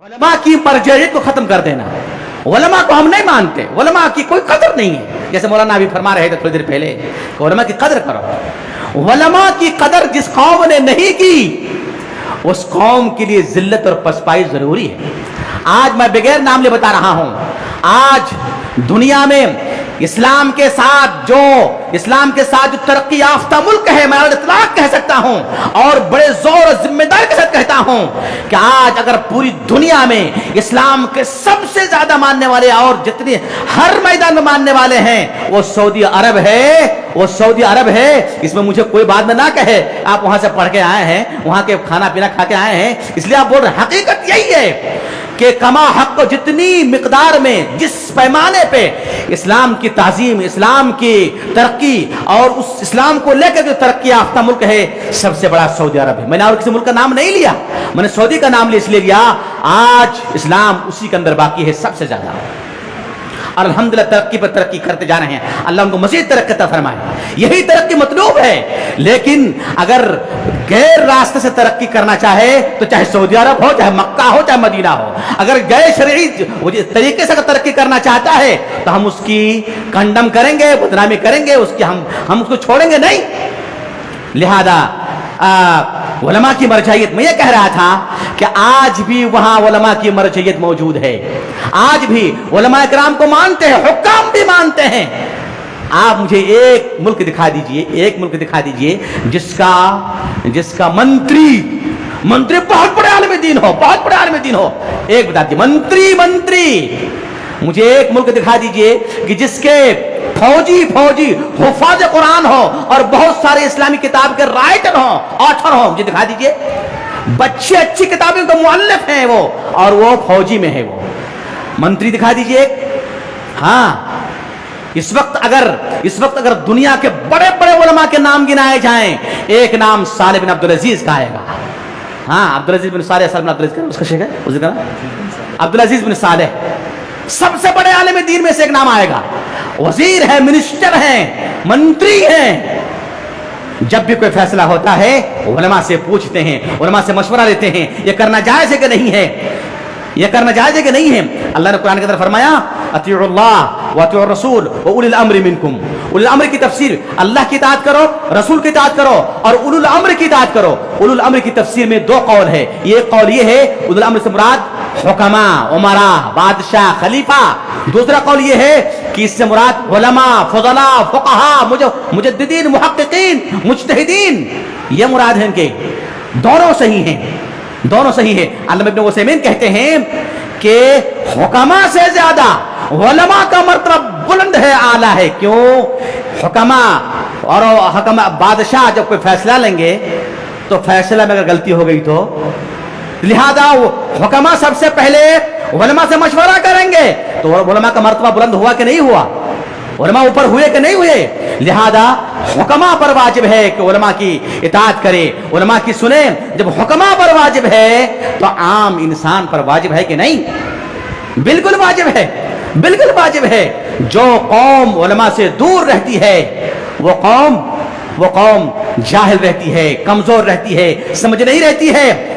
उलमा की मरजियत को खत्म कर देना। उलमा को हम नहीं मानते, उलमा की कोई कदर नहीं है। जैसे मौलाना अभी फरमा रहे थे थोड़ी देर पहले कि उलमा की कदर करो। उलमा की कदर जिस कौम ने नहीं की उस कौम के लिए जिल्लत और पसपाई जरूरी है। आज मैं बगैर नाम ले बता रहा हूं, आज दुनिया में इस्लाम के साथ जो तरक्की याफ्ता मुल्क है, मैं इतलाक कह सकता हूं और बड़े जोर और जिम्मेदारी के साथ कहता हूं कि आज अगर पूरी दुनिया में इस्लाम के सबसे ज्यादा मानने वाले और जितने हर मैदान में मानने वाले हैं वो सऊदी अरब है, वो सऊदी अरब है। इसमें मुझे कोई बात में ना कहे आप वहां से पढ़ के आए हैं, वहां के खाना पीना खा के आए हैं, इसलिए आप बोल रहे। हकीकत यही है कि कमा हक को जितनी मिकदार में जिस पैमाने पे इस्लाम की ताजीम, इस्लाम की तरक्की और उस इस्लाम को लेकर जो तरक्की याफ्ता मुल्क है सबसे बड़ा सऊदी अरब है। मैंने और किसी मुल्क का नाम नहीं लिया, मैंने सऊदी का नाम इसलिए लिया आज इस्लाम उसी के अंदर बाकी है सबसे ज्यादा। और अल्हम्दुलिल्लाह तरक्की पर तरक्की करते जा रहे हैं, अल्लाह उनको मज़ीद तरक्की अता फरमाए। यही तरक्की मतलूब है। लेकिन अगर गैर रास्ते से तरक्की करना चाहे तो चाहे सऊदी अरब हो, चाहे मक्का हो, चाहे मदीना हो, अगर गैर शरई तरीके से अगर तरक्की करना चाहता है तो हम उसकी कंडम करेंगे, बदनामी करेंगे, उसकी हम उसको छोड़ेंगे नहीं। लिहाजा उलमा की मरजियत, मैं ये कह रहा था कि आज भी वहां उलमा की मरजियत मौजूद है। आज भी उलमा इकराम को मानते हैं, हुक्काम भी मानते हैं। आप मुझे एक मुल्क दिखा दीजिए, एक मुल्क दिखा दीजिए जिसका मंत्री बहुत बड़े आलिम दीन हो, बहुत बड़े आलिम दीन हो। एक बता दीजिए मंत्री मुझे एक मुल्क दिखा दीजिए कि जिसके फौजी हुफाज कुरान हो और बहुत सारे इस्लामी किताब के राइटर हो, ऑथर हो, मुझे दिखा दीजिए। बच्चे अच्छी किताबों के मुअल्लिफ हैं वो और वो फौजी में है, वो मंत्री दिखा दीजिए। हाँ, इस वक्त अगर दुनिया के बड़े बड़े उलमा के नाम गिनाए जाएं, एक नाम सालेह बिन अब्दुल अजीज का आएगा। हाँ, अब्दुल अजीज बिन सालेह, बिन अब्दुल अजीज उसका शेख है, उसी का अब्दुल अजीज बिन सालेह सबसे बड़े आलिम दीन में से एक नाम आएगा। वजीर है, मिनिस्टर हैं, मंत्री हैं। जब भी कोई फैसला होता है उलमा से पूछते हैं, उलमा से मशवरा लेते हैं, ये करना जायज है कि नहीं है, ये करना जायज है कि नहीं है। अल्लाह ने कुरान के अंदर फरमाया अतीउल्लाह व अतीउर रसूल व उलिल अम्र मिनकुम। उलिल अम्र की तफसीर अल्लाह की इताअत करो, रसूल की इताअत करो और उलुल अम्र की इताअत करो। उलुल अम्र की तफसीर में दो कौल है। ये कौल ये है उलुल अम्र से मुराद हुकमा, उमरा, बादशाह, खलीफा। दूसरा कौल ये है कि इससे मुराद उलमा, फुज़ला, फुक़हा, मुजद्दिदीन, मुहक्किकीन, मुज्तहिदीन, ये मुराद है इनके। दोनों सही हैं, दोनों सही है। अल्लामा इब्न उसैमीन कहते हैं कि हुकमा से ज्यादा उलमा का मर्तबा बुलंद है, आला है। क्यों? हुकमा और बादशाह जब कोई फैसला लेंगे तो फैसला में अगर गलती हो गई तो लिहाजा हुकमा सबसे पहले उलमा से मशवरा करेंगे। तो उलमा का मर्तबा बुलंद हुआ कि नहीं हुआ? उलमा ऊपर हुए कि नहीं हुए? लिहाजा हुकमा पर वाजिब है कि उलमा की इताअत करे, उलमा की सुने। जब हुकमा पर वाजिब है तो आम इंसान पर वाजिब है कि नहीं? बिल्कुल वाजिब है, बिल्कुल वाजिब है। जो कौम उलमा से दूर रहती है वो कौम जाहिल रहती है, कमजोर रहती है, समझ नहीं रहती है।